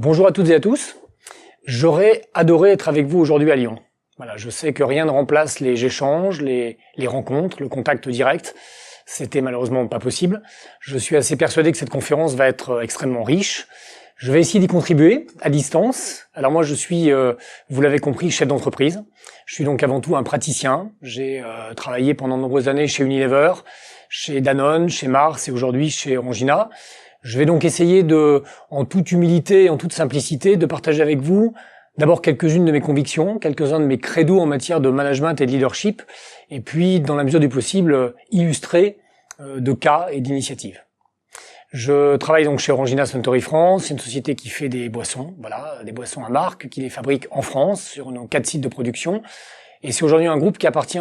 Bonjour à toutes et à tous. J'aurais adoré être avec vous aujourd'hui à Lyon. Voilà, je sais que rien ne remplace les échanges, les rencontres, le contact direct. C'était malheureusement pas possible. Je suis assez persuadé que cette conférence va être extrêmement riche. Je vais essayer d'y contribuer à distance. Alors moi, je suis, vous l'avez compris, chef d'entreprise. Je suis donc avant tout un praticien. J'ai travaillé pendant de nombreuses années chez Unilever, chez Danone, chez Mars et aujourd'hui chez Orangina. Je vais donc essayer en toute humilité et en toute simplicité, de partager avec vous d'abord quelques-unes de mes convictions, quelques-uns de mes credos en matière de management et de leadership, et puis, dans la mesure du possible, illustrer de cas et d'initiatives. Je travaille donc chez Orangina Suntory France, c'est une société qui fait des boissons, voilà, des boissons à marque, qui les fabrique en France, sur nos 4 sites de production. Et c'est aujourd'hui un groupe qui appartient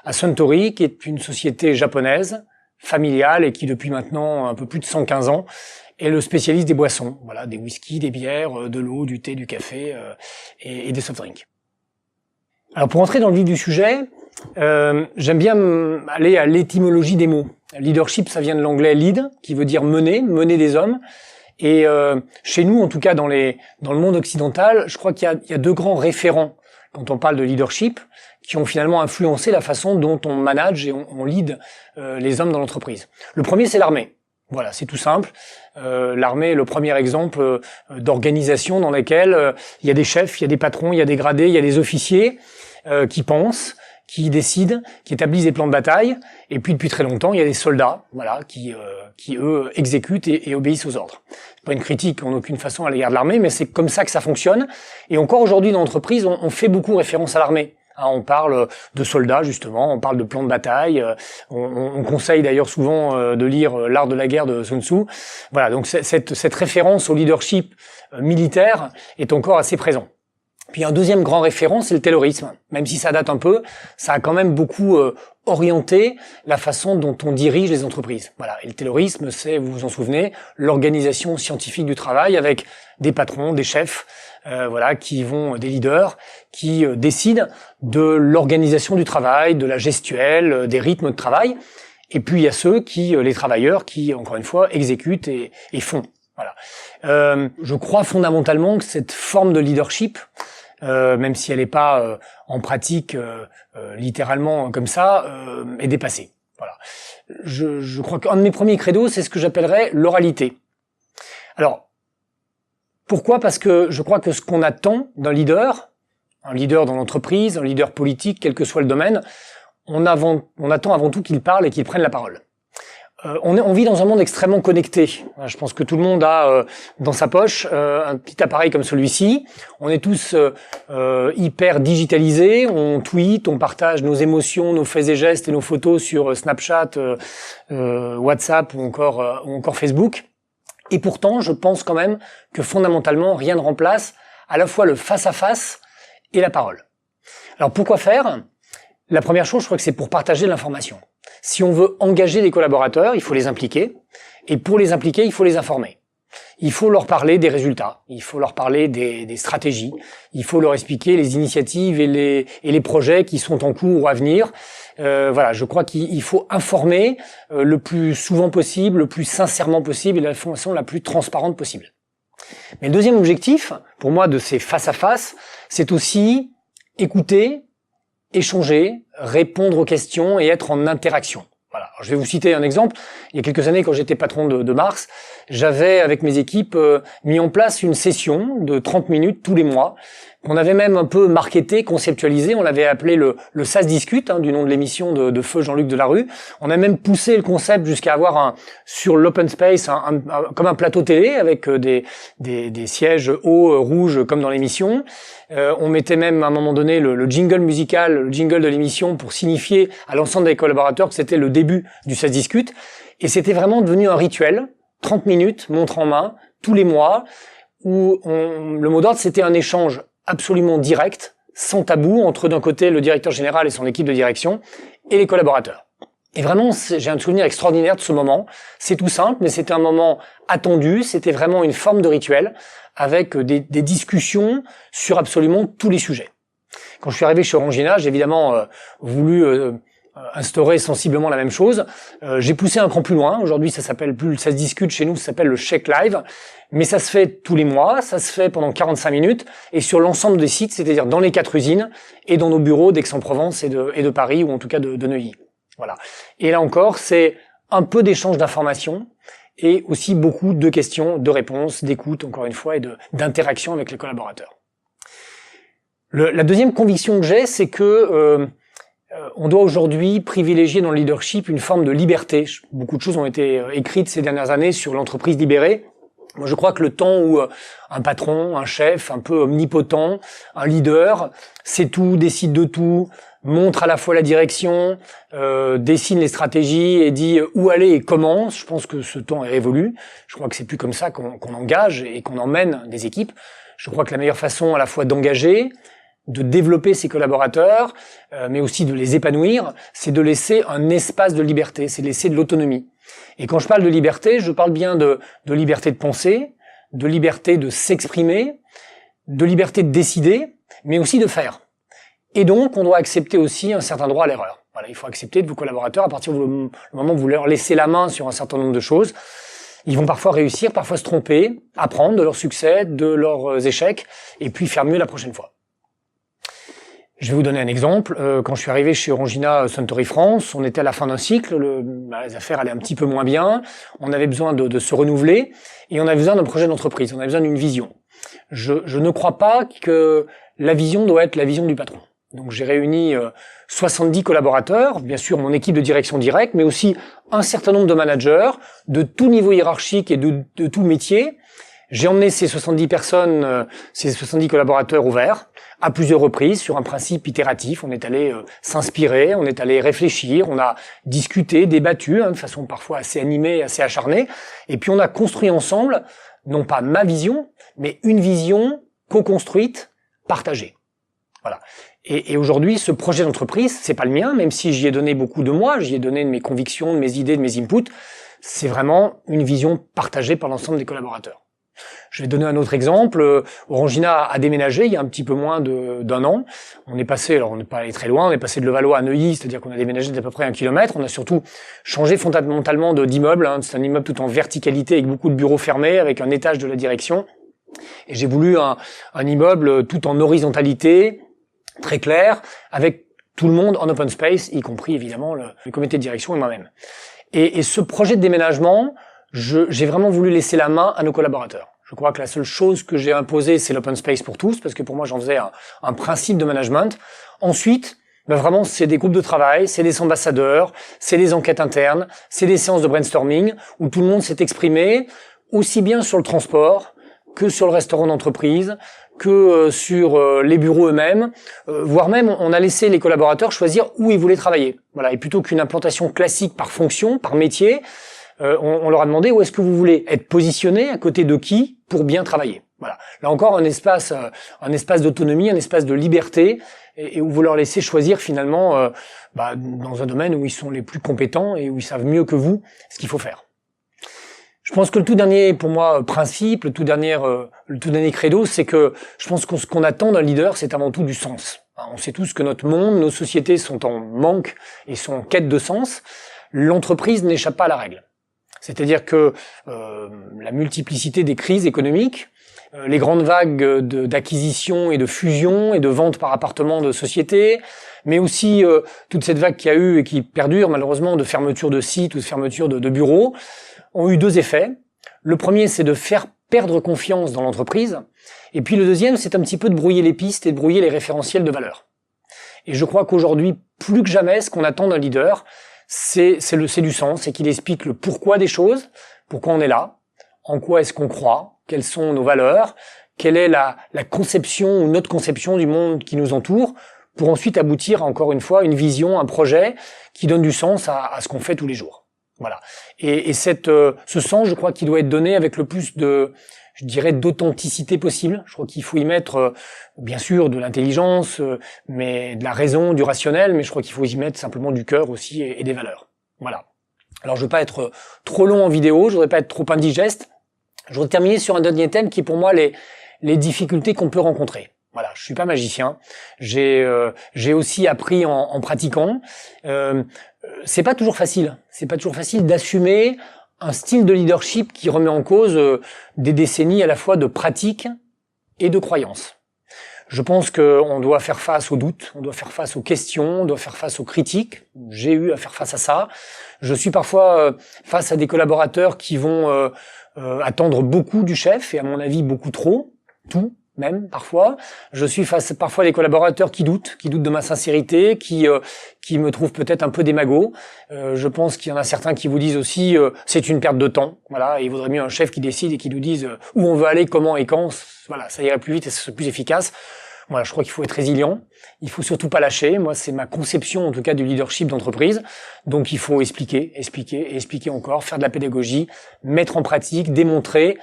à Suntory, qui est une société japonaise, familiale, et qui depuis maintenant un peu plus de 115 ans est le spécialiste des boissons, voilà, des whiskies, des bières, de l'eau, du thé, du café et des soft drinks. Alors pour entrer dans le vif du sujet, j'aime bien aller à l'étymologie des mots. Leadership, ça vient de l'anglais lead, qui veut dire mener des hommes. Et chez nous, en tout cas dans le monde occidental, je crois qu'il y a deux grands référents quand on parle de leadership, qui ont finalement influencé la façon dont on manage et on lead les hommes dans l'entreprise. Le premier, c'est l'armée. Voilà, c'est tout simple. L'armée est le premier exemple d'organisation dans laquelle il y a des chefs, il y a des patrons, il y a des gradés, il y a des officiers qui pensent, qui décident, qui établissent des plans de bataille. Et puis depuis très longtemps, il y a des soldats, voilà, qui eux exécutent et obéissent aux ordres. C'est pas une critique en aucune façon à l'égard de l'armée, mais c'est comme ça que ça fonctionne. Et encore aujourd'hui dans l'entreprise, on fait beaucoup référence à l'armée. On parle de soldats, justement, on parle de plans de bataille, on conseille d'ailleurs souvent de lire L'art de la guerre de Sun Tzu. Voilà, donc cette référence au leadership militaire est encore assez présent. Puis un deuxième grand référent, c'est le taylorisme. Même si ça date un peu, ça a quand même beaucoup orienté la façon dont on dirige les entreprises. Voilà, et le taylorisme, c'est, vous vous en souvenez, l'organisation scientifique du travail avec des patrons, des chefs, voilà, des leaders, qui décident de l'organisation du travail, de la gestuelle, des rythmes de travail. Et puis il y a les travailleurs, qui, encore une fois, exécutent et font. Voilà. Je crois fondamentalement que cette forme de leadership, même si elle n'est pas en pratique littéralement comme ça, est dépassée. Voilà. Je crois qu'un de mes premiers credos, c'est ce que j'appellerais l'oralité. Alors, pourquoi ? Parce que je crois que ce qu'on attend d'un leader, un leader dans l'entreprise, un leader politique, quel que soit le domaine, on attend avant tout qu'il parle et qu'il prenne la parole. On vit dans un monde extrêmement connecté. Je pense que tout le monde a dans sa poche un petit appareil comme celui-ci. On est tous hyper digitalisés. On tweet, on partage nos émotions, nos faits et gestes et nos photos sur Snapchat, WhatsApp ou encore Facebook. Et pourtant, je pense quand même que fondamentalement, rien ne remplace à la fois le face-à-face et la parole. Alors pourquoi faire ? La première chose, je crois que c'est pour partager l'information. Si on veut engager des collaborateurs, il faut les impliquer. Et pour les impliquer, il faut les informer. Il faut leur parler des résultats. Il faut leur parler des stratégies. Il faut leur expliquer les initiatives et les projets qui sont en cours ou à venir. Voilà, je crois qu'il faut informer le plus souvent possible, le plus sincèrement possible et de la façon la plus transparente possible. Mais le deuxième objectif, pour moi, de ces face-à-face, c'est aussi écouter, échanger, répondre aux questions et être en interaction. Voilà. Alors, je vais vous citer un exemple. Il y a quelques années, quand j'étais patron de Mars, j'avais, avec mes équipes, mis en place une session de 30 minutes tous les mois, qu'on avait même un peu marketé, conceptualisé. On l'avait appelé le SAS Discute, du nom de l'émission de feu Jean-Luc Delarue. On a même poussé le concept jusqu'à avoir sur l'open space, comme un plateau télé, avec des sièges hauts, rouges, comme dans l'émission. On mettait même, à un moment donné, le jingle musical, le jingle de l'émission, pour signifier à l'ensemble des collaborateurs que c'était le début du SAS Discute. Et c'était vraiment devenu un rituel, 30 minutes, montre en main, tous les mois, où le mot d'ordre, c'était un échange absolument direct, sans tabou, entre d'un côté le directeur général et son équipe de direction, et les collaborateurs. Et vraiment, j'ai un souvenir extraordinaire de ce moment. C'est tout simple, mais c'était un moment attendu, c'était vraiment une forme de rituel, avec des discussions sur absolument tous les sujets. Quand je suis arrivé chez Orangina, j'ai évidemment voulu instaurer sensiblement la même chose. J'ai poussé un cran plus loin. Aujourd'hui, ça se discute chez nous, ça s'appelle le Check Live. Mais ça se fait tous les mois, ça se fait pendant 45 minutes et sur l'ensemble des sites, c'est-à-dire dans les 4 usines et dans nos bureaux d'Aix-en-Provence et de Paris ou en tout cas de Neuilly. Voilà. Et là encore, c'est un peu d'échange d'informations et aussi beaucoup de questions, de réponses, d'écoute encore une fois et d'interaction avec les collaborateurs. La deuxième conviction que j'ai, c'est que on doit aujourd'hui privilégier dans le leadership une forme de liberté. Beaucoup de choses ont été écrites ces dernières années sur l'entreprise libérée. Moi, je crois que le temps où un patron, un chef un peu omnipotent, un leader, sait tout, décide de tout, montre à la fois la direction, dessine les stratégies et dit où aller et comment, je pense que ce temps est révolu. Je crois que c'est plus comme ça qu'on engage et qu'on emmène des équipes. Je crois que la meilleure façon à la fois d'engager, de développer ses collaborateurs, mais aussi de les épanouir, c'est de laisser un espace de liberté, c'est de laisser de l'autonomie. Et quand je parle de liberté, je parle bien de liberté de penser, de liberté de s'exprimer, de liberté de décider, mais aussi de faire. Et donc, on doit accepter aussi un certain droit à l'erreur. Voilà, il faut accepter de vos collaborateurs, à partir du moment où vous leur laissez la main sur un certain nombre de choses, ils vont parfois réussir, parfois se tromper, apprendre de leurs succès, de leurs échecs, et puis faire mieux la prochaine fois. Je vais vous donner un exemple. Quand je suis arrivé chez Orangina Suntory France, on était à la fin d'un cycle, les affaires allaient un petit peu moins bien, on avait besoin de se renouveler, et on avait besoin d'un projet d'entreprise, on avait besoin d'une vision. Je ne crois pas que la vision doit être la vision du patron. Donc j'ai réuni 70 collaborateurs, bien sûr mon équipe de direction directe, mais aussi un certain nombre de managers, de tout niveau hiérarchique et de tout métier. J'ai emmené ces 70 personnes, ces 70 collaborateurs ouverts, à plusieurs reprises, sur un principe itératif. On est allé s'inspirer, on est allé réfléchir, on a discuté, débattu, de façon parfois assez animée, assez acharnée. Et puis on a construit ensemble, non pas ma vision, mais une vision co-construite, partagée. Voilà. Et aujourd'hui, ce projet d'entreprise, c'est pas le mien, même si j'y ai donné beaucoup de moi, j'y ai donné de mes convictions, de mes idées, de mes inputs. C'est vraiment une vision partagée par l'ensemble des collaborateurs. Je vais donner un autre exemple. Orangina a déménagé il y a un petit peu moins d'un an. On est passé, alors on n'est pas allé très loin, on est passé de Levallois à Neuilly, c'est-à-dire qu'on a déménagé d'à peu près 1 kilomètre. On a surtout changé fondamentalement d'immeuble. C'est un immeuble tout en verticalité avec beaucoup de bureaux fermés, avec un étage de la direction. Et j'ai voulu un immeuble tout en horizontalité, très clair, avec tout le monde en open space, y compris évidemment le comité de direction et moi-même. Et ce projet de déménagement, j'ai vraiment voulu laisser la main à nos collaborateurs. Je crois que la seule chose que j'ai imposée, c'est l'open space pour tous, parce que pour moi, j'en faisais un principe de management. Ensuite, vraiment, c'est des groupes de travail, c'est des ambassadeurs, c'est des enquêtes internes, c'est des séances de brainstorming, où tout le monde s'est exprimé, aussi bien sur le transport, que sur le restaurant d'entreprise, que sur les bureaux eux-mêmes, voire même on a laissé les collaborateurs choisir où ils voulaient travailler. Voilà, et plutôt qu'une implantation classique par fonction, par métier, on leur a demandé où est-ce que vous voulez être positionné, à côté de qui, pour bien travailler. Voilà. Là encore, un espace d'autonomie, un espace de liberté, et où vous leur laissez choisir finalement dans un domaine où ils sont les plus compétents et où ils savent mieux que vous ce qu'il faut faire. Je pense que le tout dernier, pour moi, principe, le tout dernier credo, c'est que je pense que ce qu'on attend d'un leader, c'est avant tout du sens. On sait tous que notre monde, nos sociétés sont en manque et sont en quête de sens. L'entreprise n'échappe pas à la règle. C'est-à-dire que la multiplicité des crises économiques, les grandes vagues d'acquisition et de fusion et de vente par appartement de sociétés, mais aussi toute cette vague qu'il y a eu et qui perdure malheureusement de fermeture de sites ou de fermeture de bureaux, ont eu 2 effets. Le premier, c'est de faire perdre confiance dans l'entreprise. Et puis le deuxième, c'est un petit peu de brouiller les pistes et de brouiller les référentiels de valeur. Et je crois qu'aujourd'hui, plus que jamais, ce qu'on attend d'un leader, c'est du sens, c'est qu'il explique le pourquoi des choses, pourquoi on est là, en quoi est-ce qu'on croit, quelles sont nos valeurs, quelle est la conception ou notre conception du monde qui nous entoure, pour ensuite aboutir, encore une fois, une vision, un projet qui donne du sens à ce qu'on fait tous les jours. Voilà. Et ce sens, je crois qu'il doit être donné avec le plus d'authenticité possible. Je crois qu'il faut y mettre, bien sûr, de l'intelligence, mais de la raison, du rationnel, mais je crois qu'il faut y mettre simplement du cœur aussi et des valeurs. Voilà. Alors, je veux pas être trop long en vidéo, je voudrais pas être trop indigeste. Je voudrais terminer sur un dernier thème qui est pour moi les difficultés qu'on peut rencontrer. Voilà, je suis pas magicien. J'ai aussi appris en pratiquant. C'est pas toujours facile. C'est pas toujours facile d'assumer un style de leadership qui remet en cause des décennies à la fois de pratique et de croyance. Je pense qu'on doit faire face aux doutes, on doit faire face aux questions, on doit faire face aux critiques. J'ai eu à faire face à ça. Je suis parfois face à des collaborateurs qui vont attendre beaucoup du chef, et à mon avis beaucoup trop, tout même parfois. Je suis face parfois à des collaborateurs qui doutent de ma sincérité, qui me trouvent peut-être un peu démago. Je pense qu'il y en a certains qui vous disent aussi c'est une perte de temps. Voilà, et il vaudrait mieux un chef qui décide et qui nous dise où on veut aller, comment et quand. Voilà, ça irait plus vite et ce serait plus efficace. Voilà, je crois qu'il faut être résilient. Il faut surtout pas lâcher. Moi, c'est ma conception, en tout cas, du leadership d'entreprise. Donc, il faut expliquer encore, faire de la pédagogie, mettre en pratique, démontrer,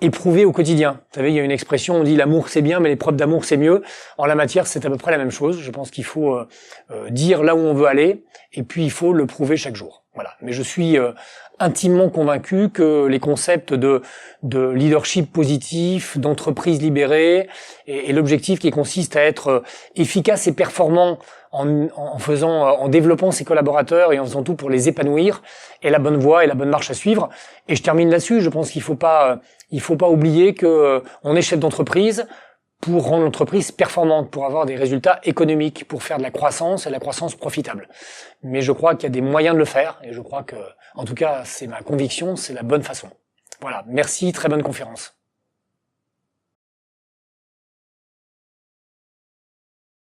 éprouver au quotidien. Vous savez, il y a une expression, on dit l'amour c'est bien, mais les preuves d'amour c'est mieux. En la matière, c'est à peu près la même chose. Je pense qu'il faut dire là où on veut aller, et puis il faut le prouver chaque jour. Voilà. Mais je suis intimement convaincu que les concepts de leadership positif, d'entreprise libérée, et l'objectif qui consiste à être efficace et performant en développant ses collaborateurs et en faisant tout pour les épanouir, est la bonne voie et la bonne marche à suivre. Et je termine là-dessus. Je pense qu'il faut pas oublier que on est chef d'entreprise pour rendre l'entreprise performante, pour avoir des résultats économiques, pour faire de la croissance et la croissance profitable. Mais je crois qu'il y a des moyens de le faire, et je crois que, en tout cas, c'est ma conviction, c'est la bonne façon. Voilà. Merci, très bonne conférence.